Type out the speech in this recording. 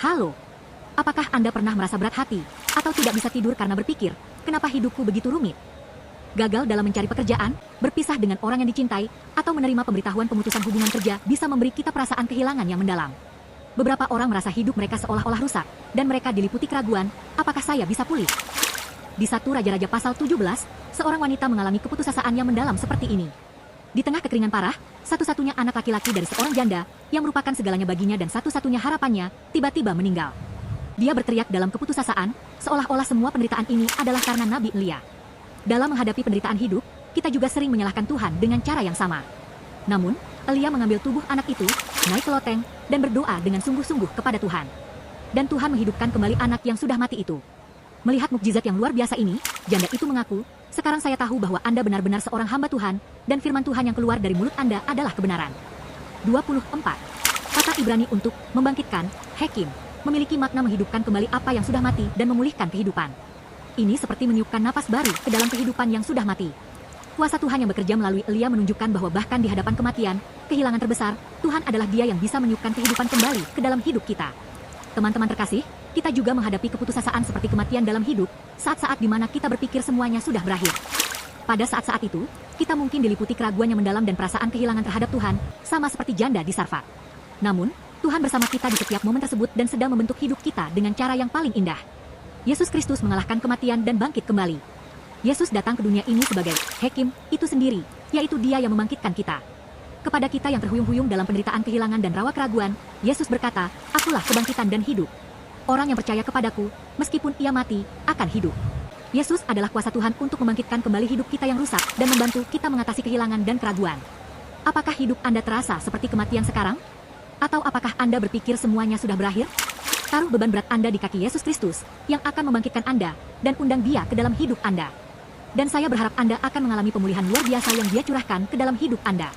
Halo, apakah Anda pernah merasa berat hati atau tidak bisa tidur karena berpikir, kenapa hidupku begitu rumit? Gagal dalam mencari pekerjaan, berpisah dengan orang yang dicintai, atau menerima pemberitahuan pemutusan hubungan kerja bisa memberi kita perasaan kehilangan yang mendalam. Beberapa orang merasa hidup mereka seolah-olah rusak, dan mereka diliputi keraguan, apakah saya bisa pulih? Di 1 Raja-Raja pasal 17, seorang wanita mengalami keputusasaan yang mendalam seperti ini. Di tengah kekeringan parah, satu-satunya anak laki-laki dari seorang janda, yang merupakan segalanya baginya dan satu-satunya harapannya, tiba-tiba meninggal. Dia berteriak dalam keputusasaan, seolah-olah semua penderitaan ini adalah karena Nabi Elia. Dalam menghadapi penderitaan hidup, kita juga sering menyalahkan Tuhan dengan cara yang sama. Namun, Elia mengambil tubuh anak itu, naik ke loteng, dan berdoa dengan sungguh-sungguh kepada Tuhan. Dan Tuhan menghidupkan kembali anak yang sudah mati itu. Melihat mukjizat yang luar biasa ini, janda itu mengaku, "Sekarang saya tahu bahwa Anda benar-benar seorang hamba Tuhan, dan firman Tuhan yang keluar dari mulut Anda adalah kebenaran." 24. Kata Ibrani untuk membangkitkan, hekim, memiliki makna menghidupkan kembali apa yang sudah mati dan memulihkan kehidupan. Ini seperti meniupkan napas baru ke dalam kehidupan yang sudah mati. Kuasa Tuhan yang bekerja melalui Elia menunjukkan bahwa bahkan di hadapan kematian, kehilangan terbesar, Tuhan adalah Dia yang bisa meniupkan kehidupan kembali ke dalam hidup kita. Teman-teman terkasih, kita juga menghadapi keputusasaan seperti kematian dalam hidup, saat-saat di mana kita berpikir semuanya sudah berakhir. Pada saat-saat itu, kita mungkin diliputi keraguan yang mendalam dan perasaan kehilangan terhadap Tuhan, sama seperti janda di Sarfat. Namun, Tuhan bersama kita di setiap momen tersebut dan sedang membentuk hidup kita dengan cara yang paling indah. Yesus Kristus mengalahkan kematian dan bangkit kembali. Yesus datang ke dunia ini sebagai hekim itu sendiri, yaitu Dia yang membangkitkan kita. Kepada kita yang terhuyung-huyung dalam penderitaan kehilangan dan rawa keraguan, Yesus berkata, "Akulah kebangkitan dan hidup. Orang yang percaya kepadaku, meskipun ia mati, akan hidup." Yesus adalah kuasa Tuhan untuk membangkitkan kembali hidup kita yang rusak dan membantu kita mengatasi kehilangan dan keraguan. Apakah hidup Anda terasa seperti kematian sekarang? Atau apakah Anda berpikir semuanya sudah berakhir? Taruh beban berat Anda di kaki Yesus Kristus, yang akan membangkitkan Anda, dan undang Dia ke dalam hidup Anda. Dan saya berharap Anda akan mengalami pemulihan luar biasa yang Dia curahkan ke dalam hidup Anda.